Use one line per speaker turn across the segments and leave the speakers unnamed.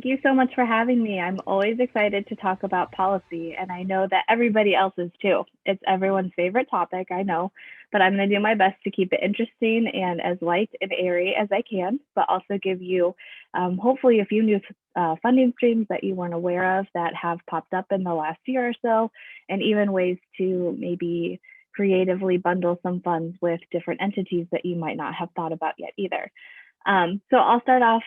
you so much for having me. I'm always excited to talk about policy, and I know that everybody else is too. It's everyone's favorite topic, I know, but I'm going to do my best to keep it interesting and as light and airy as I can, but also give you hopefully a few new funding streams that you weren't aware of that have popped up in the last year or so, and even ways to maybe creatively bundle some funds with different entities that you might not have thought about yet either. So I'll start off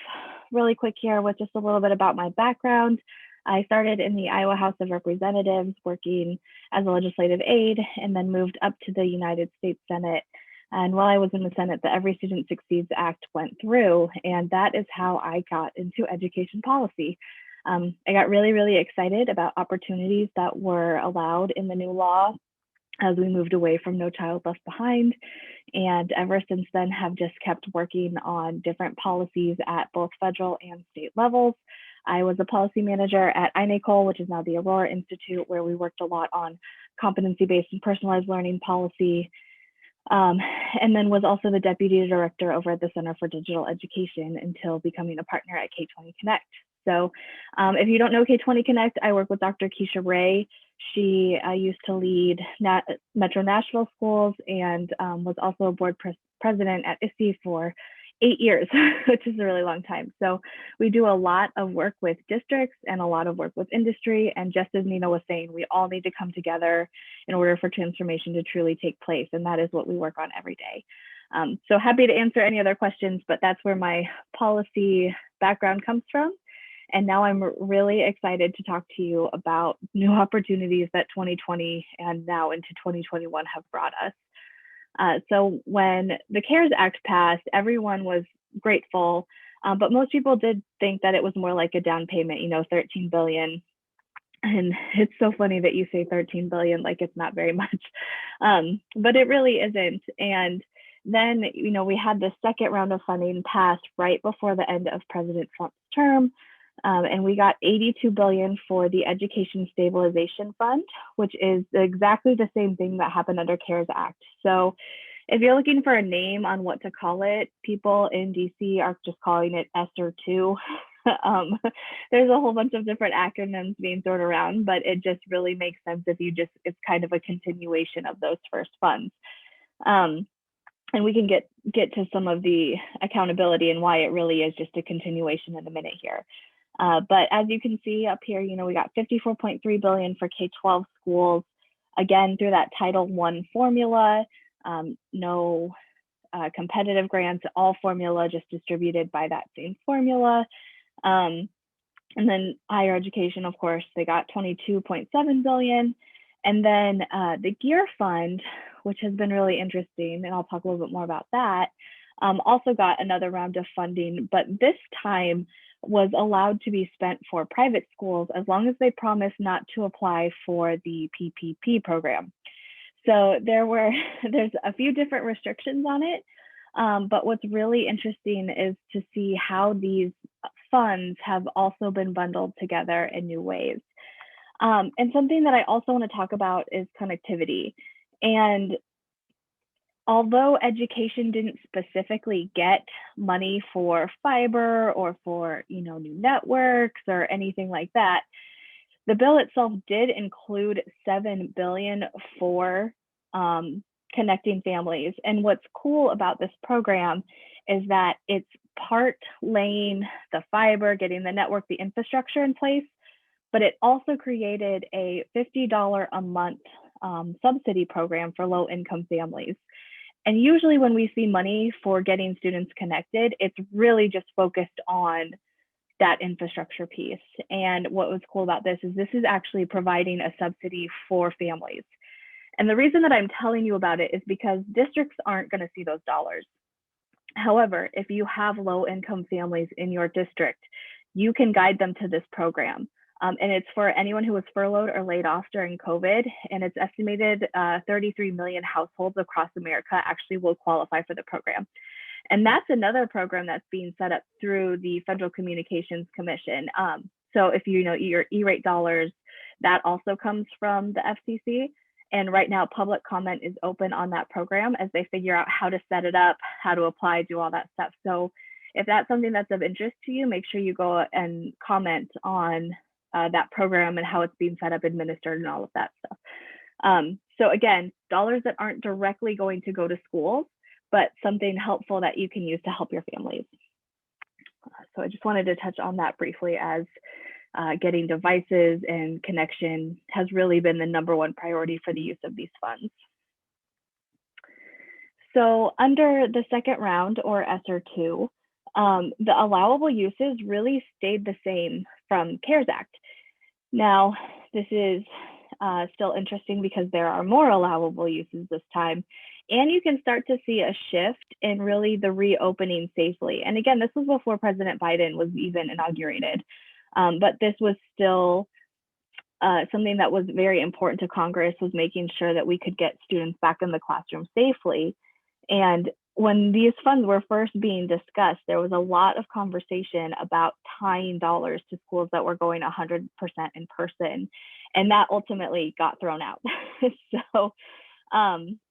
really quick here with just a little bit about my background. I started in the Iowa House of Representatives working as a legislative aide and then moved up to the United States Senate. And while I was in the Senate, the Every Student Succeeds Act went through, and that is how I got into education policy. I got really, really excited about opportunities that were allowed in the new law as we moved away from No Child Left Behind. And ever since then have just kept working on different policies at both federal and state levels. I was a policy manager at INACOL, which is now the Aurora Institute, where we worked a lot on competency-based and personalized learning policy. And then was also the deputy director over at the Center for Digital Education until becoming a partner at K20 Connect. So if you don't know K20 Connect, I work with Dr. Keisha Ray. She used to lead Metro Nashville schools and was also a board president at ISTE for 8 years, which is a really long time. So we do a lot of work with districts and a lot of work with industry. And just as Nina was saying, we all need to come together in order for transformation to truly take place. And that is what we work on every day. So happy to answer any other questions, but that's where my policy background comes from. And now I'm really excited to talk to you about new opportunities that 2020 and now into 2021 have brought us. So when the CARES Act passed, everyone was grateful, but most people did think that it was more like a down payment, $13 billion. And it's so funny that you say 13 billion like it's not very much, but it really isn't. And then, we had the second round of funding passed right before the end of President Trump's term. And we got $82 billion for the Education Stabilization Fund, which is exactly the same thing that happened under CARES Act. So if you're looking for a name on what to call it, people in DC are just calling it ESSER 2. There's a whole bunch of different acronyms being thrown around, but it just really makes sense if it's kind of a continuation of those first funds. And we can get to some of the accountability and why it really is just a continuation in a minute here. But as you can see up here, we got $54.3 billion for K-12 schools, again, through that Title I formula, no competitive grants, all formula just distributed by that same formula. And then higher education, of course, they got $22.7 billion. And then the GEAR Fund, which has been really interesting, and I'll talk a little bit more about that, also got another round of funding, but this time was allowed to be spent for private schools as long as they promised not to apply for the PPP program. So there's a few different restrictions on it, but what's really interesting is to see how these funds have also been bundled together in new ways. And something that I also want to talk about is connectivity. And although education didn't specifically get money for fiber or for new networks or anything like that, the bill itself did include $7 billion for connecting families. And what's cool about this program is that it's part laying the fiber, getting the network, the infrastructure in place, but it also created a $50 a month subsidy program for low-income families. And usually when we see money for getting students connected, it's really just focused on that infrastructure piece. And what was cool about this is actually providing a subsidy for families. And the reason that I'm telling you about it is because districts aren't going to see those dollars. However, if you have low-income families in your district, you can guide them to this program. And it's for anyone who was furloughed or laid off during COVID. And it's estimated 33 million households across America actually will qualify for the program. And that's another program that's being set up through the Federal Communications Commission. So if your E-rate dollars, that also comes from the FCC. And right now, public comment is open on that program as they figure out how to set it up, how to apply, do all that stuff. So if that's something that's of interest to you, make sure you go and comment on that program and how it's being set up, administered, and all of that stuff. So again, dollars that aren't directly going to go to schools, but something helpful that you can use to help your families. So I just wanted to touch on that briefly, as getting devices and connection has really been the #1 priority for the use of these funds. So under the second round, or ESSER 2, the allowable uses really stayed the same from CARES Act. Now, this is still interesting because there are more allowable uses this time, and you can start to see a shift in really the reopening safely. And again, this was before President Biden was even inaugurated, but this was still something that was very important to Congress, was making sure that we could get students back in the classroom safely. And when these funds were first being discussed, there was a lot of conversation about tying dollars to schools that were going 100% in person, and that ultimately got thrown out. So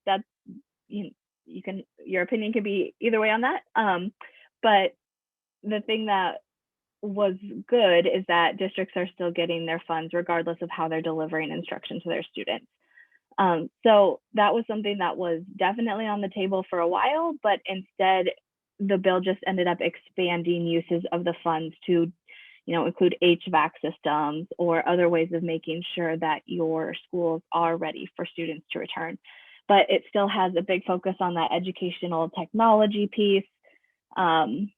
that's, you can, your opinion can be either way on that. But the thing that was good is that districts are still getting their funds regardless of how they're delivering instruction to their students. So that was something that was definitely on the table for a while, but instead the bill just ended up expanding uses of the funds to, include HVAC systems or other ways of making sure that your schools are ready for students to return. But it still has a big focus on that educational technology piece, and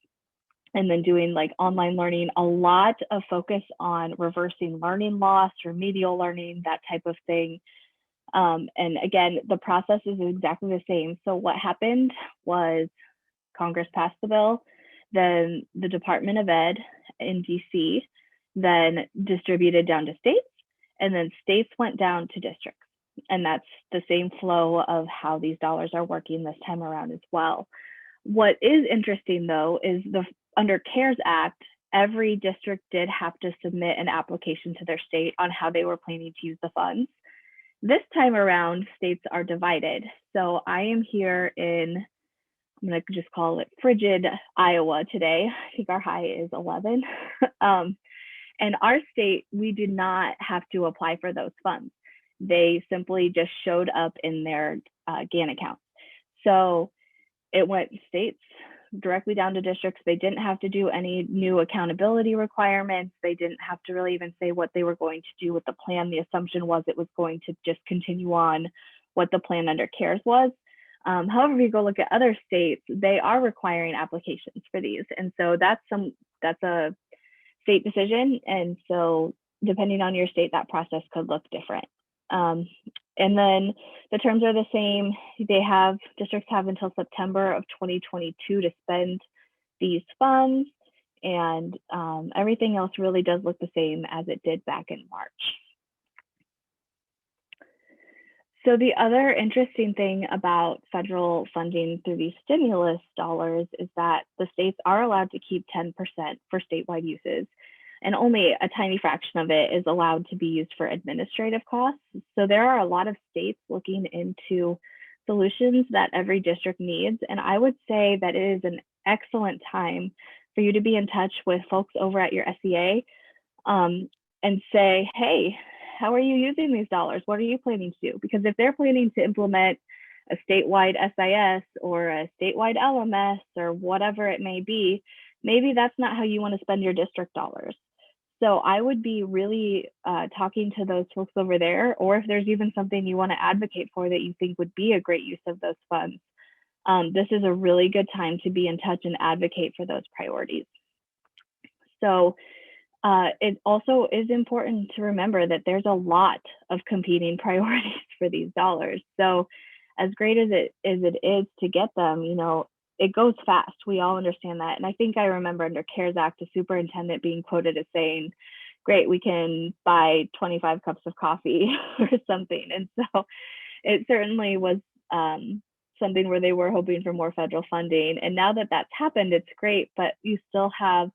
then doing like online learning, a lot of focus on reversing learning loss, remedial learning, that type of thing. And again, the process is exactly the same. So what happened was Congress passed the bill, then the Department of Ed in DC then distributed down to states, and then states went down to districts. And that's the same flow of how these dollars are working this time around as well. What is interesting though is under CARES Act, every district did have to submit an application to their state on how they were planning to use the funds. This time around, states are divided. So I am here in, I'm going to just call it frigid Iowa today. I think our high is 11. And our state, we did not have to apply for those funds. They simply just showed up in their GAN account. So it went states directly down to districts. They didn't have to do any new accountability requirements. They didn't have to really even say what they were going to do with the plan. The assumption was it was going to just continue on what the plan under CARES was. However, if you go look at other states, they are requiring applications for these. And so that's a state decision. And so depending on your state, that process could look different. And then the terms are the same. Districts have until September of 2022 to spend these funds, and everything else really does look the same as it did back in March. So the other interesting thing about federal funding through these stimulus dollars is that the states are allowed to keep 10% for statewide uses, and only a tiny fraction of it is allowed to be used for administrative costs. So there are a lot of states looking into solutions that every district needs. And I would say that it is an excellent time for you to be in touch with folks over at your SEA and say, hey, how are you using these dollars? What are you planning to do? Because if they're planning to implement a statewide SIS or a statewide LMS or whatever it may be, maybe that's not how you want to spend your district dollars. So I would be really talking to those folks over there, or if there's even something you want to advocate for that you think would be a great use of those funds, this is a really good time to be in touch and advocate for those priorities. So it also is important to remember that there's a lot of competing priorities for these dollars. So as great as it is to get them, it goes fast. We all understand that. And I think I remember under CARES Act, a superintendent being quoted as saying, great, we can buy 25 cups of coffee or something. And so it certainly was something where they were hoping for more federal funding. And now that that's happened, it's great, but you still have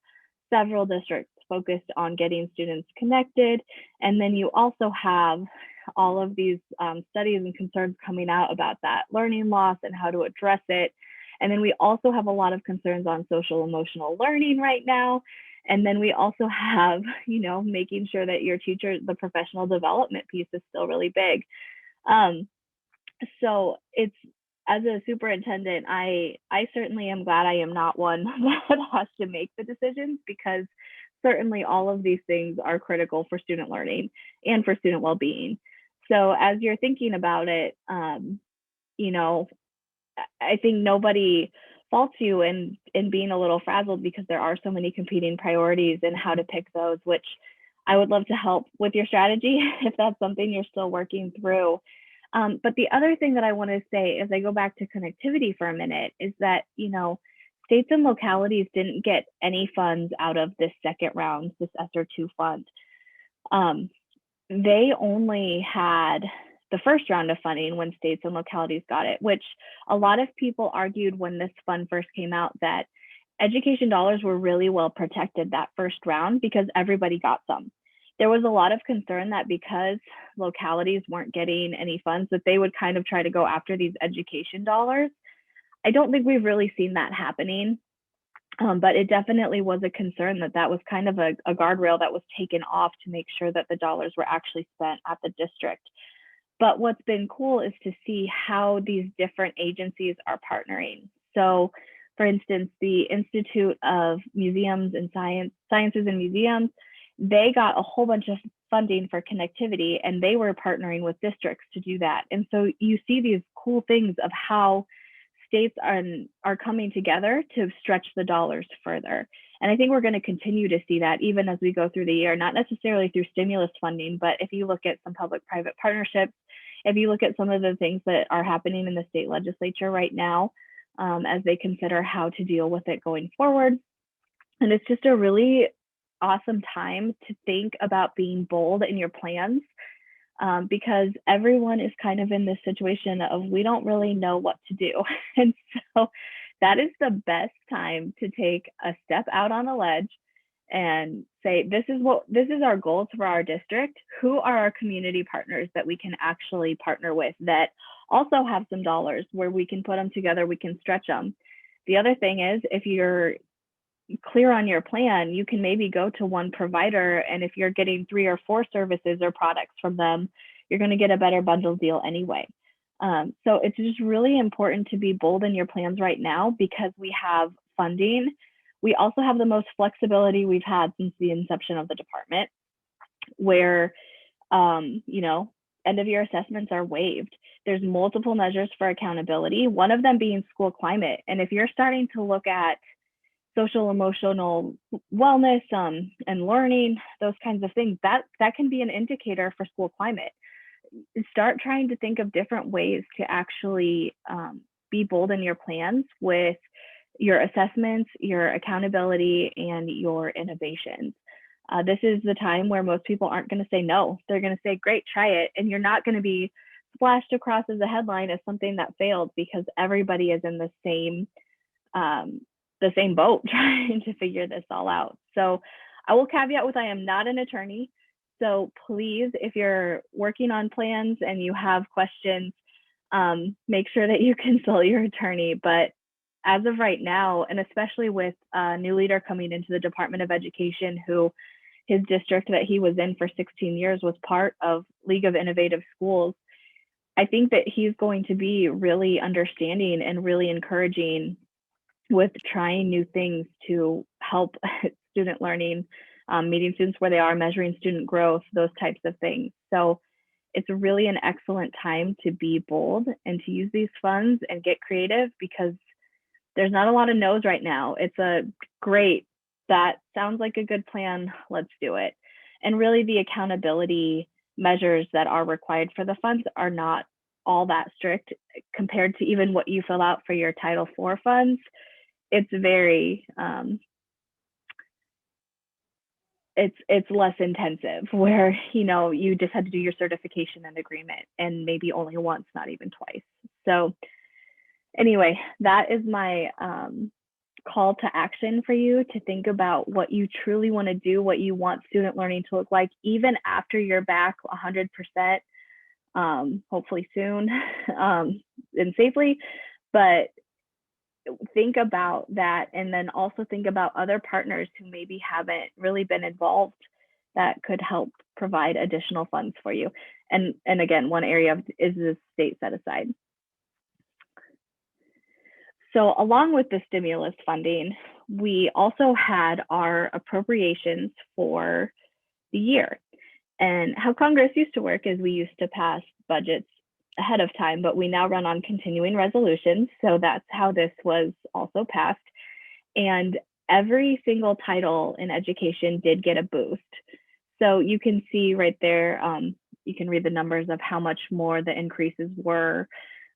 several districts focused on getting students connected. And then you also have all of these studies and concerns coming out about that learning loss and how to address it. And then we also have a lot of concerns on social emotional learning right now. And then we also have, making sure that your teacher, the professional development piece is still really big. So it's, as a superintendent, I certainly am glad I am not one that has to make the decisions, because certainly all of these things are critical for student learning and for student well-being. So as you're thinking about it, you know, I think nobody faults you in being a little frazzled, because there are so many competing priorities and how to pick those, which I would love to help with your strategy if that's something you're still working through. But the other thing that I want to say, as I go back to connectivity for a minute, is that, states and localities didn't get any funds out of this second round, this ESSER 2 fund. They only had the first round of funding when states and localities got it, which a lot of people argued when this fund first came out that education dollars were really well protected that first round because everybody got some. There was a lot of concern that because localities weren't getting any funds, that they would kind of try to go after these education dollars. I don't think we've really seen that happening, but it definitely was a concern that was kind of a guardrail that was taken off to make sure that the dollars were actually spent at the district. But what's been cool is to see how these different agencies are partnering. So, for instance, the Institute of Museums and Sciences and Museums, they got a whole bunch of funding for connectivity, and they were partnering with districts to do that. And so you see these cool things of how states are coming together to stretch the dollars further. And I think we're going to continue to see that even as we go through the year, not necessarily through stimulus funding, but if you look at some public-private partnerships, if you look at some of the things that are happening in the state legislature right now, as they consider how to deal with it going forward. And it's just a really awesome time to think about being bold in your plans, because everyone is kind of in this situation of we don't really know what to do. And so that is the best time to take a step out on a ledge and say, this is our goals for our district. Who are our community partners that we can actually partner with that also have some dollars where we can put them together, we can stretch them. The other thing is, if you're clear on your plan, you can maybe go to one provider, and if you're getting 3 or 4 services or products from them, you're going to get a better bundle deal anyway. So it's just really important to be bold in your plans right now, because we have funding. We also have the most flexibility we've had since the inception of the department, where end of year assessments are waived. There's multiple measures for accountability, one of them being school climate. And if you're starting to look at social emotional wellness and learning, those kinds of things, that can be an indicator for school climate. Start trying to think of different ways to actually be bold in your plans with your assessments, your accountability, and your innovations. This is the time where most people aren't going to say no. They're going to say, great, try it. And you're not going to be splashed across as a headline as something that failed, because everybody is in the same boat trying to figure this all out. So I will caveat with, I am not an attorney. So please, if you're working on plans and you have questions, make sure that you consult your attorney. But as of right now, and especially with a new leader coming into the Department of Education, who his district that he was in for 16 years was part of League of Innovative Schools, I think that he's going to be really understanding and really encouraging with trying new things to help student learning, meeting students where they are, measuring student growth, those types of things. So it's really an excellent time to be bold and to use these funds and get creative, because there's not a lot of no's right now. It's a great, that sounds like a good plan, let's do it. And really the accountability measures that are required for the funds are not all that strict compared to even what you fill out for your Title IV funds. It's very, it's less intensive, where, you just had to do your certification and agreement, and maybe only once, not even twice. So anyway, that is my call to action for you, to think about what you truly want to do, what you want student learning to look like, even after you're back 100%, hopefully soon and safely. But think about that, and then also think about other partners who maybe haven't really been involved that could help provide additional funds for you. And again, one area is the state set aside. So along with the stimulus funding, we also had our appropriations for the year. And how Congress used to work is we used to pass budgets ahead of time, but we now run on continuing resolutions. So that's how this was also passed. And every single title in education did get a boost. So you can see right there, you can read the numbers of how much more the increases were,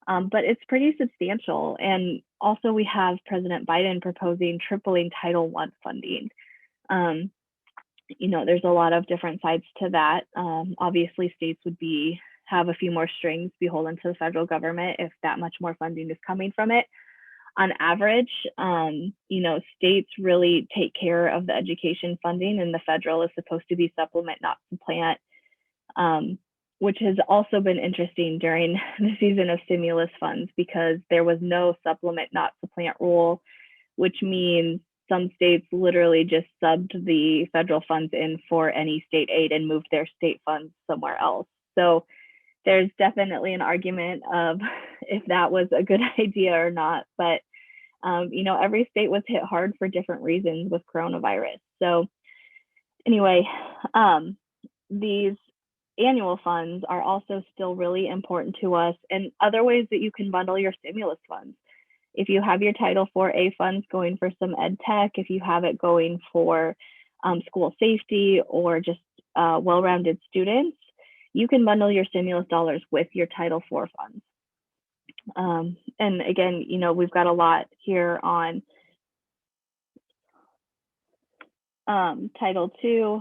but it's pretty substantial. And also we have President Biden proposing tripling Title I funding. There's a lot of different sides to that. Obviously, states would have a few more strings beholden to the federal government if that much more funding is coming from it. On average, states really take care of the education funding, and the federal is supposed to be supplement, not supplant, which has also been interesting during the season of stimulus funds because there was no supplement, not supplant rule, which means some states literally just subbed the federal funds in for any state aid and moved their state funds somewhere else. So there's definitely an argument of if that was a good idea or not. But, every state was hit hard for different reasons with coronavirus. So anyway, these annual funds are also still really important to us, and other ways that you can bundle your stimulus funds. If you have your Title IV-A funds going for some ed tech, if you have it going for school safety or just well-rounded students, you can bundle your stimulus dollars with your Title IV funds. And again, we've got a lot here on Title II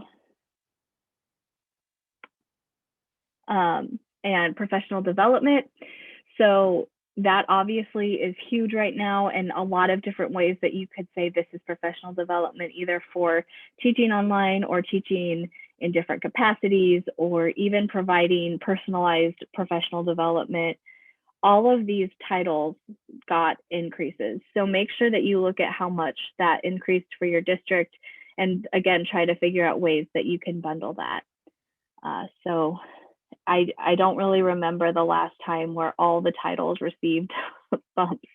and professional development. So that obviously is huge right now, and a lot of different ways that you could say this is professional development, either for teaching online or teaching in different capacities, or even providing personalized professional development. All of these titles got increases. So make sure that you look at how much that increased for your district, and again, try to figure out ways that you can bundle that. So I don't really remember the last time where all the titles received bumps.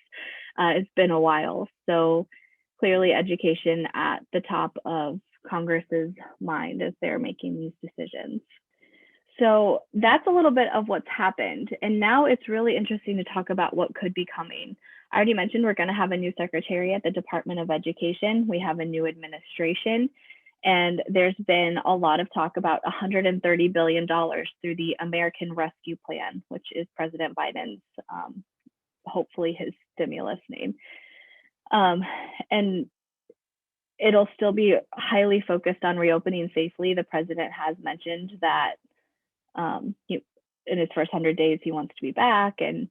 It's been a while. So clearly education at the top of Congress's mind as they're making these decisions. So that's a little bit of what's happened. And now it's really interesting to talk about what could be coming. I already mentioned we're going to have a new secretary at the Department of Education. We have a new administration. And there's been a lot of talk about $130 billion through the American Rescue Plan, which is President Biden's, hopefully his stimulus name. And it'll still be highly focused on reopening safely. The president has mentioned that in his first 100 days, he wants to be back. And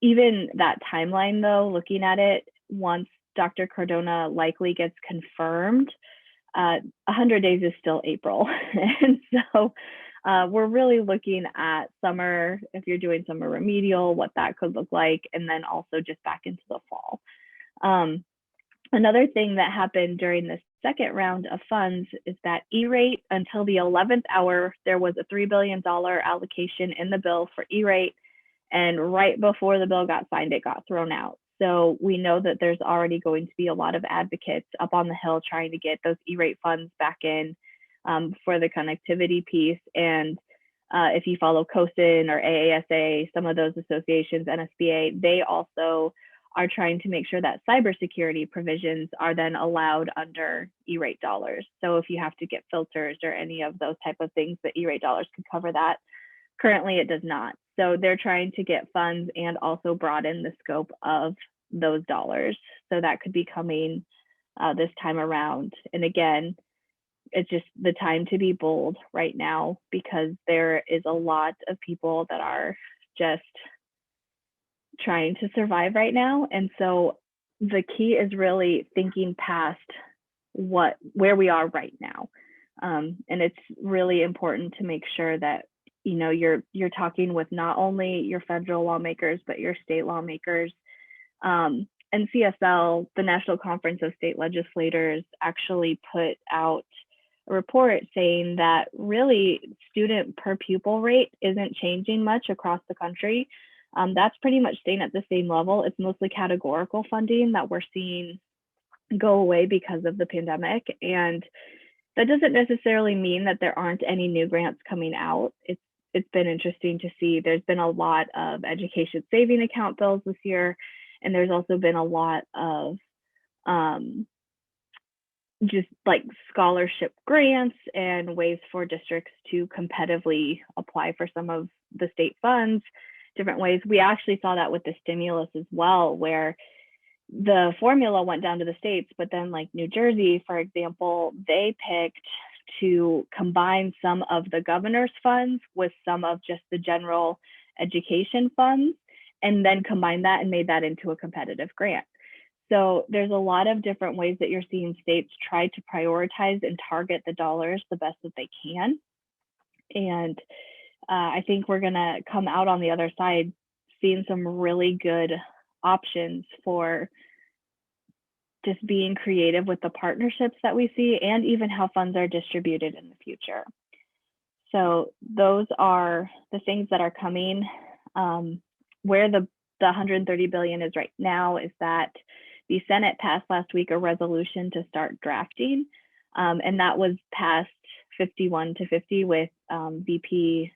even that timeline, though, looking at it, once Dr. Cardona likely gets confirmed, 100 days is still April. And so we're really looking at summer, if you're doing summer remedial, what that could look like, and then also just back into the fall. Another thing that happened during the second round of funds is that E-rate, until the 11th hour, there was a $3 billion allocation in the bill for E-rate. And right before the bill got signed, it got thrown out. So we know that there's already going to be a lot of advocates up on the Hill trying to get those E-rate funds back in for the connectivity piece. And if you follow COSIN or AASA, some of those associations, NSBA, they also are trying to make sure that cybersecurity provisions are then allowed under E-rate dollars. So if you have to get filters or any of those type of things, the E-rate dollars could cover that. Currently, it does not. So they're trying to get funds and also broaden the scope of those dollars. So that could be coming this time around. And again, it's just the time to be bold right now, because there is a lot of people that are just trying to survive right now. And so the key is really thinking past where we are right now. And it's really important to make sure that you're talking with not only your federal lawmakers, but your state lawmakers, NCSL, the National Conference of State Legislators, actually put out a report saying that really student per pupil rate isn't changing much across the country. That's pretty much staying at the same level. It's mostly categorical funding that we're seeing go away because of the pandemic. And that doesn't necessarily mean that there aren't any new grants coming out. It's been interesting to see. There's been a lot of education saving account bills this year, and there's also been a lot of just like scholarship grants and ways for districts to competitively apply for some of the state funds, different ways. We actually saw that with the stimulus as well, where the formula went down to the states, but then like New Jersey, for example, they picked to combine some of the governor's funds with some of just the general education funds, and then combine that and made that into a competitive grant. So there's a lot of different ways that you're seeing states try to prioritize and target the dollars the best that they can. And I think we're gonna come out on the other side seeing some really good options for just being creative with the partnerships that we see and even how funds are distributed in the future. So those are the things that are coming. Where the 130 billion is right now is that the Senate passed last week a resolution to start drafting, and that was passed 51-50 with VP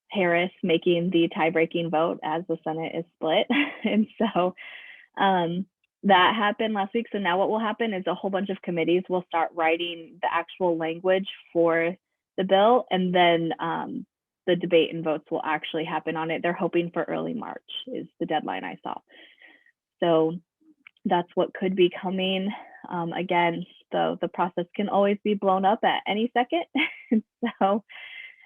Harris making the tie-breaking vote as the Senate is split. And so that happened last week. So now what will happen is a whole bunch of committees will start writing the actual language for the bill, and then the debate and votes will actually happen on it. They're hoping for early March is the deadline I saw. So that's what could be coming. Again, the process can always be blown up at any second. So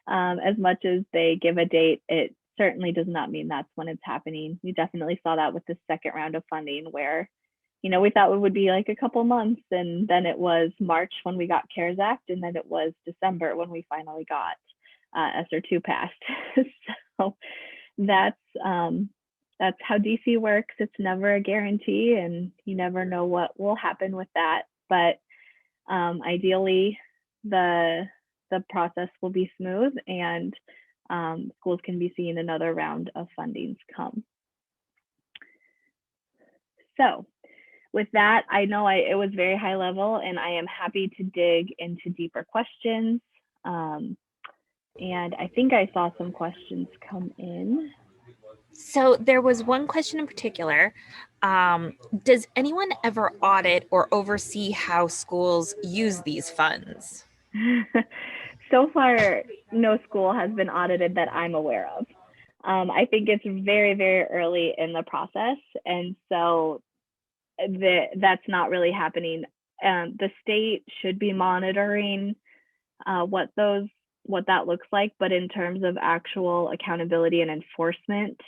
as much as they give a date, it certainly does not mean that's when it's happening. We definitely saw that with the second round of funding where, you know, we thought it would be like a couple months, and then it was March when we got CARES Act, and then it was December when we finally got ESSER 2 passed. So that's how DC works. It's never a guarantee, and you never know what will happen with that. But ideally, the process will be smooth, and schools can be seeing another round of fundings come. So with that, I know it was very high level, and I am happy to dig into deeper questions. And I think I saw some questions come in.
So there was one question in particular. Does anyone ever audit or oversee how schools use these funds?
So far, no school has been audited that I'm aware of. I think it's very, very early in the process, and so that's not really happening. The state should be monitoring what that looks like, but in terms of actual accountability and enforcement,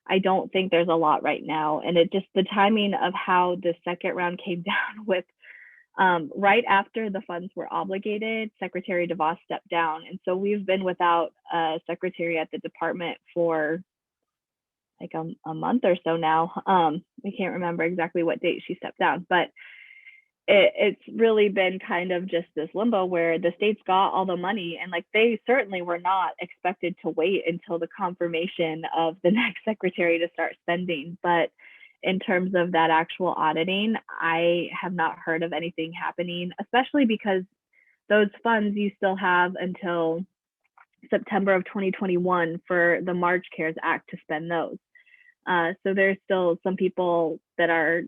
I don't think there's a lot right now. And it just the timing of how the second round came down with right after the funds were obligated, Secretary DeVos stepped down. And so we've been without a secretary at the department for like a month or so now. I can't remember exactly what date she stepped down, but it's really been kind of just this limbo where the states got all the money, and like they certainly were not expected to wait until the confirmation of the next secretary to start spending. But in terms of that actual auditing, I have not heard of anything happening, especially because those funds you still have until September of 2021 for the March CARES Act to spend those. So there's still some people that are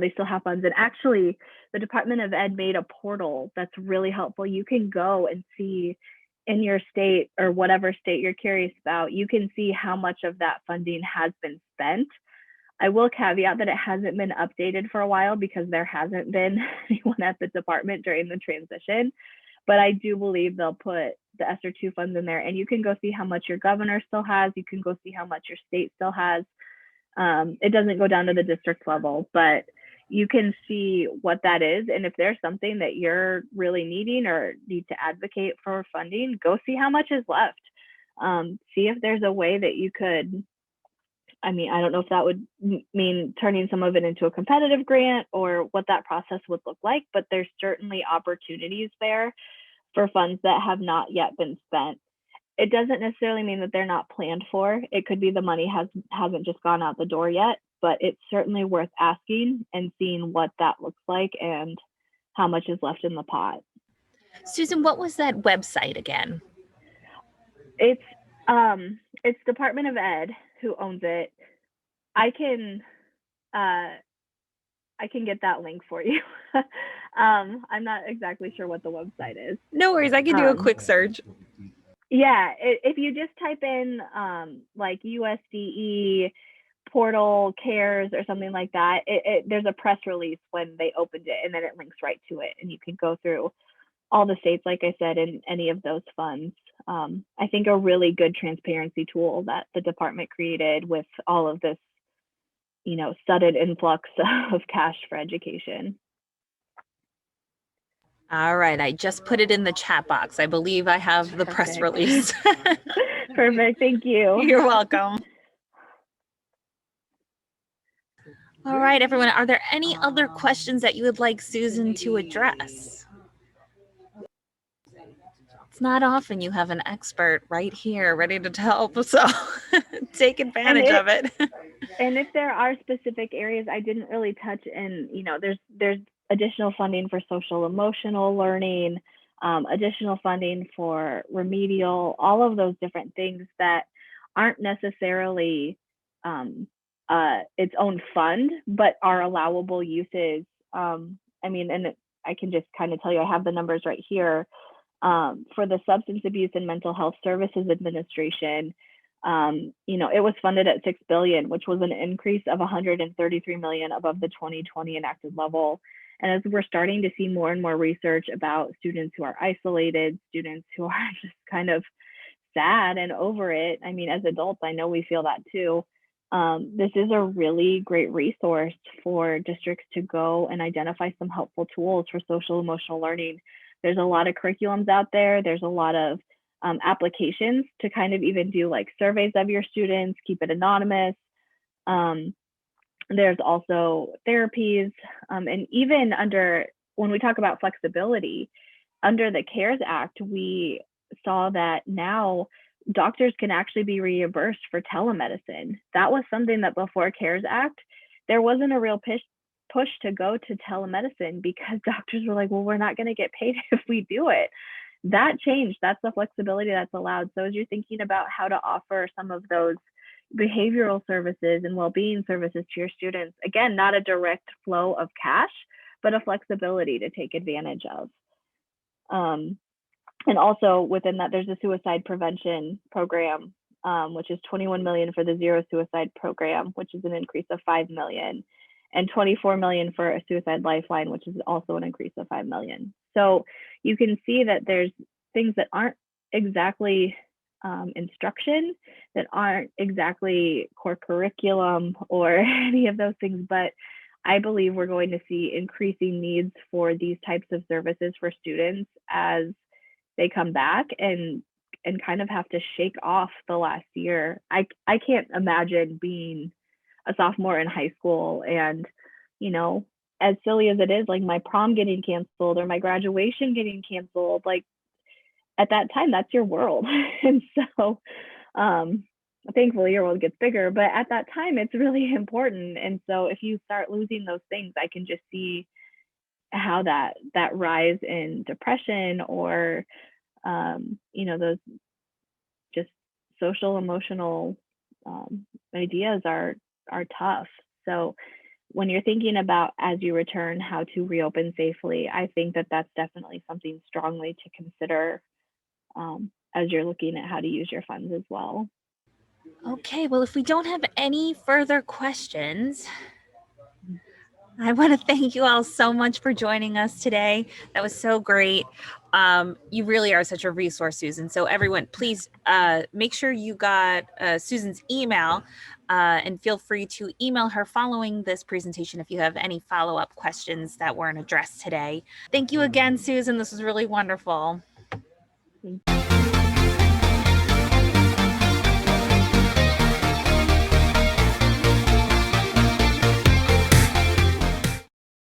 they still have funds. And actually, the Department of Ed made a portal that's really helpful. You can go and see in your state or whatever state you're curious about, you can see how much of that funding has been spent. I will caveat that it hasn't been updated for a while because there hasn't been anyone at the department during the transition. But I do believe they'll put the ESSER 2 funds in there, and you can go see how much your governor still has. You can go see how much your state still has. It doesn't go down to the district level, but you can see what that is. And if there's something that you're really needing or need to advocate for funding, go see how much is left. See if there's a way that you could I mean, I don't know if that would mean turning some of it into a competitive grant or what that process would look like, but there's certainly opportunities there for funds that have not yet been spent. It doesn't necessarily mean that they're not planned for. It could be the money hasn't just gone out the door yet, but it's certainly worth asking and seeing what that looks like and how much is left in the pot.
Susan, what was that website again?
It's Department of Ed who owns it. I can get that link for you. I'm not exactly sure what the website is.
No worries, I can do a quick search.
Yeah, if you just type in like USDE portal cares or something like that, there's a press release when they opened it, and then it links right to it, and you can go through all the states, like I said, in any of those funds. I think a really good transparency tool that the department created with all of this, sudden influx of cash for education.
All right, I just put it in the chat box. I believe I have the press release.
Perfect, thank you.
You're welcome. All right, everyone, are there any other questions that you would like Susan to address? It's not often you have an expert right here ready to help, so take advantage of it.
And if there are specific areas I didn't really touch, and there's additional funding for social emotional learning, additional funding for remedial, all of those different things that aren't necessarily its own fund, but are allowable uses. And I can just kind of tell you, I have the numbers right here. For the Substance Abuse and Mental Health Services Administration, it was funded at $6 billion, which was an increase of $133 million above the 2020 enacted level. And as we're starting to see more and more research about students who are isolated, students who are just kind of sad and over it, I mean, as adults, I know we feel that too. This is a really great resource for districts to go and identify some helpful tools for social emotional learning. There's a lot of curriculums out there. There's a lot of applications to kind of even do like surveys of your students, keep it anonymous. There's also therapies, and even when we talk about flexibility, under the CARES Act, we saw that now doctors can actually be reimbursed for telemedicine. That was something that before CARES Act, there wasn't a real push to go to telemedicine because doctors were like, well, we're not going to get paid if we do it. That changed. That's the flexibility that's allowed. So as you're thinking about how to offer some of those behavioral services and well-being services to your students, again, not a direct flow of cash, but a flexibility to take advantage of. And also within that, there's a suicide prevention program, which is $21 million for the Zero Suicide program, which is an increase of $5 million, and $24 million for a suicide lifeline, which is also an increase of $5 million. So you can see that there's things that aren't exactly instruction, that aren't exactly core curriculum or any of those things, but I believe we're going to see increasing needs for these types of services for students as they come back and kind of have to shake off the last year. I can't imagine being a sophomore in high school and, as silly as it is, like my prom getting canceled or my graduation getting canceled, like at that time, that's your world. And so thankfully your world gets bigger, but at that time it's really important. And so if you start losing those things, I can just see how that rise in depression or those just social emotional ideas are tough. So when you're thinking about as you return how to reopen safely, I think that that's definitely something strongly to consider as you're looking at how to use your funds as well.
Okay, well, if we don't have any further questions, I want to thank you all so much for joining us today. That was so great. You really are such a resource, Susan. So everyone, please make sure you got Susan's email and feel free to email her following this presentation if you have any follow-up questions that weren't addressed today. Thank you again, Susan. This was really wonderful.
Thank you.